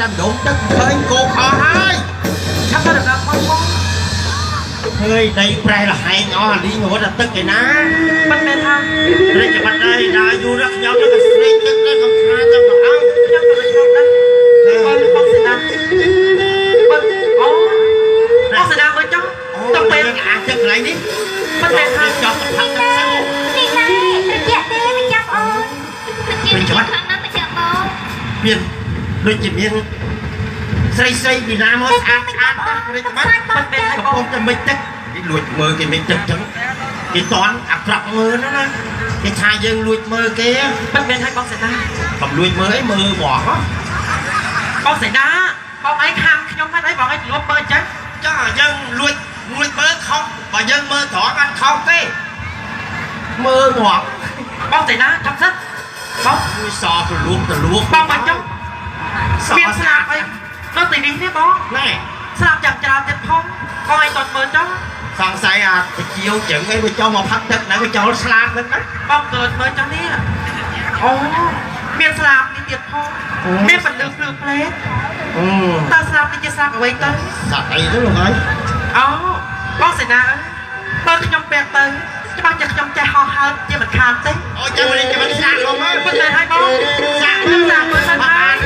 làm đụng tức hơi cô khó hai chắc là được không con hơi đây đây là hai nhỏ đi ngồi là tức cái ná bắt bên ha đây chỉ bắt đây là du rất nhau nó cái sinh tức nó không tha cho nó áo chắc là được không đấy con sẽ làm con sẽ làm với cháu tập bên à chắc lại đi bắt bên ha cho thằng thằng đi này mình chạy đi mình chập ơi mình chập thằng nó mình chập ơi miền đôi chỉ miền xây Việt Nam hết ăn đây các bác bắt bên hai con cho mình tức cái lùi mơ cái mình chậm chậm cái toán rập mơ nó cái thai dân lùi mơ kia bắt bên hai con sẽ ra cầm lùi mới mơ bỏ con sẽ đá con ấy ham nhóm phát ấy bọn ấy lốp mơ chắc cho dân lùi mơ không và dân mơ thỏ ăn không cái mơ ngọt con sẽ đá trong sách con sò từ luộc con mà trong miếng sạp ấy nó tìm đi thế con này sạp chẳng chả đẹp không con ấy toàn mơ trong thằng say à chiều chừng ấy với cho mà phát đất này với cho nó slap lên đó con กิดmơ trong đi ồ miếng sạp đi tiệt không miếng phần lược plét ta sạp đi chơi sạp ở đây tới sạp đây đó luôn ấy con sẽ đá tôi cái nhóm bẹt tới chứ bác chặt trong chai ho hơn chứ mình khám tí ôi cho mình sạc không á vấn đề hai con sạc với sân hai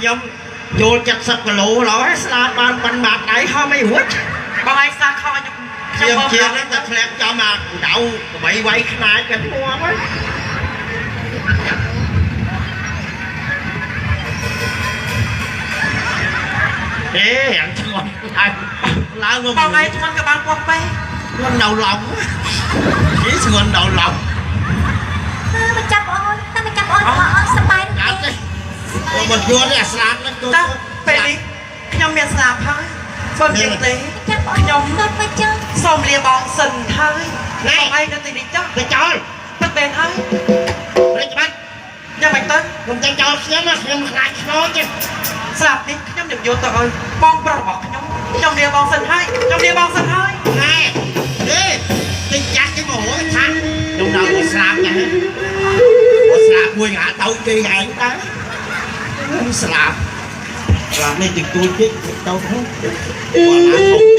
nhóm vô chặt sập cái lỗ đó là bàn bạc đấy không mấy hút con ai xa kho chiêm chiêm nó ta lẹt cho mà đậu bị quay khai cái mua ấy ê hẹn cho lá ngon con ai cho con cái bàn quăng bay con đầu lòng chỉ sườn đầu lòng mình chập ơi mình chập ơi họ sắp bay mình vô đây slap nó ta về đi nhóm miền slap thôi phần tiền tí nhóm xôm lia bọn sình thôi còn ai đã tìm đi chắc cái chó tất bền thôi lấy cho bác nhà bạch tên mình chạy cho xíu mà xem lại nó chứ slap đi nhóm điểm vô tờ ơi bong bò bọc nhóm lia bọn sình hai nhóm lia bọn sình hai nè đi đi chặt cái mổ cái thằng lúc đầu có slap nha có slap vui ngã tao kỳ ngại ta slap làm nên chừng tôi chết đâu không còn là không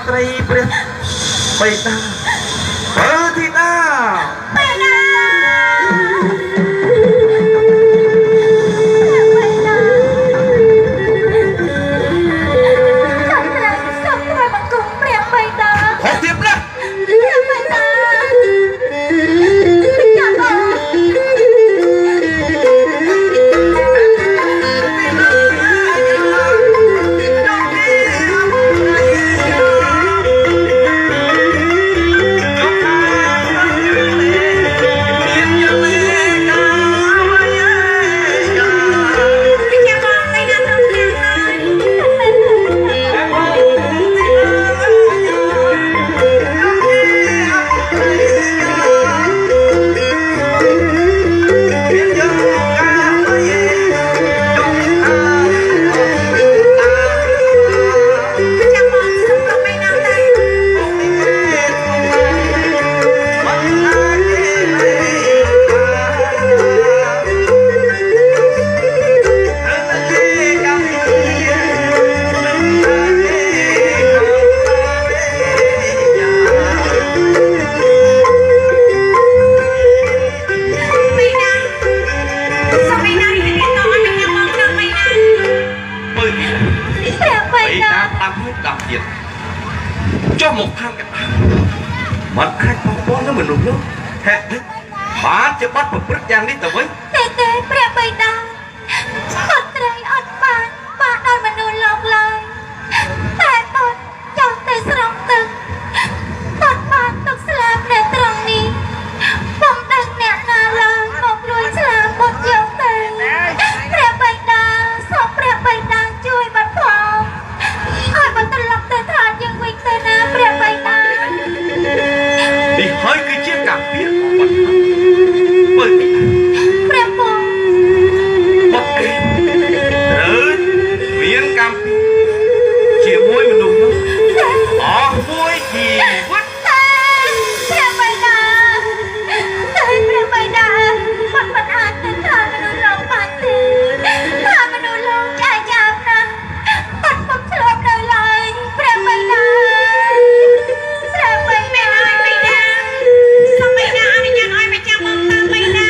ត្រីព្រះបេតាបើធីតាបេតាហោះទៀតណាចុះមកខាងកណ្ដាលមិនអាចបោះបង់នឹងមនុស្សនោះហេតុនេះបានជាបាត់ប្រព្រឹត្តយ៉ាងនេះទៅវិញទេព្រះបិតាអត់ត្រីអត់បានដល់មនុស្សលោកឡើយតែអត់ចង់ទៅស្រង់ទឹកអត់បានទឹកស្លាប់នៅត្រង់នេះខ្ញុំដឹងអ្នកណាឡើយមកលួចស្លាប់បុតយកទៅព្រះបិតាសូមព្រះបិតាជួយបាត់ផងឲ្យបានត្រឡប់ទៅឋានយើងវិញទៅណាព្រះបិតា នេះហើយគឺជាការពៀរបស់បាត់បើទីព្រះពងបាត់អីត្រូវមានកម្មជាមួយមនុស្សនោះអស់មួយជីវិតព្រះបិតាព្រះបិតាមិនអាចទៅថាមនុស្សលោកបានទេថាមនុស្សលោកចាចាប់ណាស់បាត់ពុកឆ្លប់នៅឡើយព្រះបិតាព្រះបិតាសូមបិតាអនុញ្ញាតឲ្យម្ចាស់មកតាមបិតា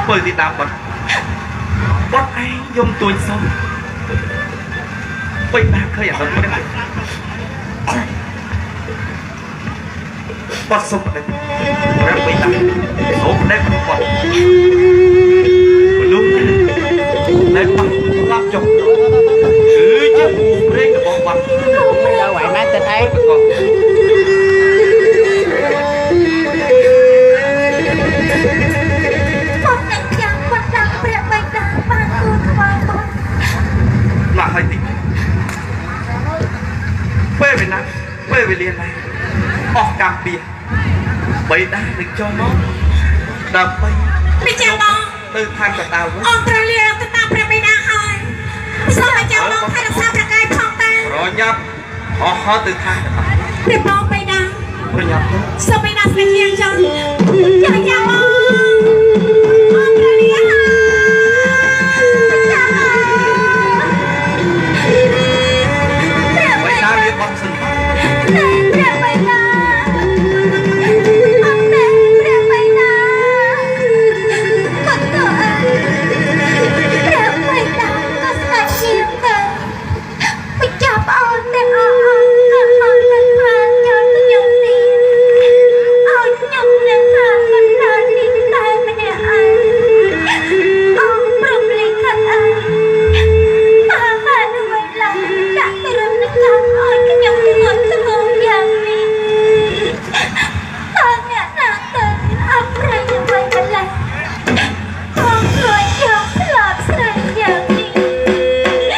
បើទីតាមបាត់ឯងយំទួញសុំបិតាឃើញអត់ទៅ បាត់សុំតែប្រាប់បីតាសុំតែបាត់មនុស្សដែលបាត់ឡាប់ចុះគឺជាពូព្រេងរបស់បាត់ដល់ไหวមែនទៅឯងក៏គាត់នឹងចាំគាត់ដាក់ព្រះបិតាបានគូថ្វាយបន់ ឡាហើយតិចពេលវេលាណាអស់កម្មពីបីតានឹងចូលមកដើម្បី នេះចាំបង ទៅឋានកតាវិញ អងព្រះលាទៅតាមព្រះបិតាហើយសូមឲ្យចាំបងថែរក្សាព្រះកាយផងតា ប្រញាប់អស់ហត់ទៅឋានកតា ព្រះបងបិតា ប្រញាប់ទៅ សូមបិតាស្នេហ៍ជាងចង់ចាំបងអងព្រះលាចាំ បីតាមានបាត់សិន ព្រះបិតាអត់ទេព្រះបិតាគាត់ទៅអើព្រះបិតាក៏ស្នេហ៍ជាងទៅពិចាប់អត់តែអត់ក៏អត់ទៅខាងចោលខ្ញុំទីអត់ខ្ញុំនឹងខាងមិនខាងនេះតែម្នាក់ឯងអងព្រមលេងខាត់ឯងអាហារនឹងមិនឡើយដាក់ទៅរំលឹកខាងអត់ខ្ញុំទៅអត់ទៅយ៉ាងនេះតើអ្នកណាទៅអត់ប្រែអ្វីម្ល៉េះអងជួយយកស្លាប់ស្រីយ៉ាងនេះ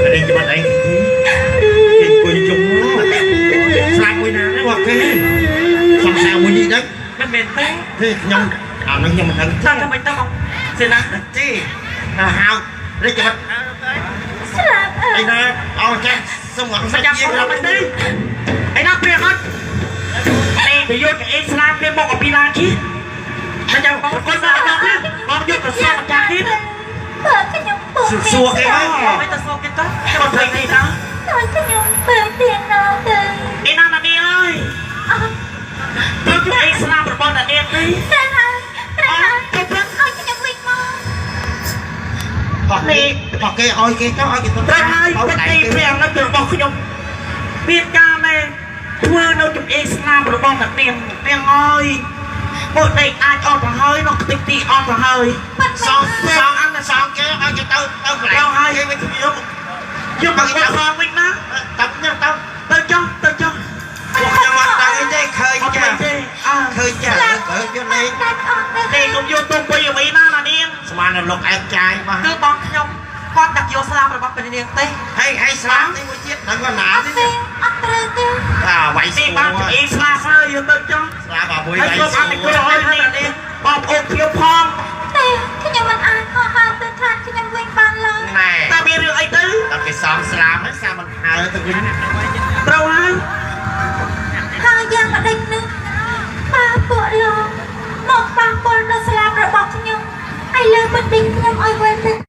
cái đi cho bạn anh thì quỳ chung sai quỳ nào đấy hoặc cái xong sao quỳ gì đấy មិនមែនទេ thế nhông nó nhông mình ថាតែមិនទៅមកសេណា chứ hao đây cho bạn ស្លាប់អើ đây nè ông cha xong rồi មិន sao ចាំ chia បង ra មិន bên ទេ đi ឯណាព្រាអត់នេះទៅយកអេស្លាមគេមកអំពីឡានជីមិនចាំបងគាត់មកដល់នេះបងយកប្រសាម្ចាស់ទៀត បើខ្ញុំពុក xua cái máy មិនទៅសោកគេទៅខ្ញុំទៅទីណា តើខ្ញុំបើទៀនណាទៅ ឯណាណានេះអើយ អត់ យកអេស្លាមរបស់តានេះទេ តែហើយតែហើយខ្ញុំឲ្យខ្ញុំវិញមក hoặc cái oi cái đó oi cái ត្រូវហើយពេទ្យព្រានៅទៅរបស់ខ្ញុំមានការណែធ្វើនៅជំអេស្លាមរបស់តានាងអើយពួកនេះអាចអត់ទៅហើយនោះខ្ទេចទីអត់ទៅហើយ xong ăn là xong cái oi cái tao lại hai cái mấy cái gì យកមកគាត់ផងវិញណា tập nha tao ទៅចុះ một nhà mặt đang cái dây khơi អត់ទៅ cha ទេអើ khơi cha ở chỗ này តែអត់ទៅ នេះខ្ញុំយកទុំពីអ្វីណាណានាង mà là lục em trai គឺ mà បងខ្ញុំគាត់ដាក់យកស្លាមរបស់ព្រះនាងទេ hay sáng đi mới chết đừng có អ nã ត់ទេអត់ត្រូវទេ à vậy ទី xù បានជំអេស្លាមហើយយកទៅចុះ là bà bùi ហើយ vậy ខ្ញុំអត់ទៅ xù ឲ្យណានាងបងប្អូនខ្ញុំផង តែខ្ញុំមិនអាចខកហើយទៅខាងខ្ញុំវិញបានឡើយ này តើមានរឿងអីទៅ tao cái xóm slam ấy sao mình hờ tao quýnh ត្រូវហើយ ហើយយ៉ាងម្ដេចនោះប៉ាពួកលោកមកប៉ះពាល់ដល់ស្លាប់របស់ខ្ញុំឥឡូវមិនដេញខ្ញុំឲ្យវិញទេ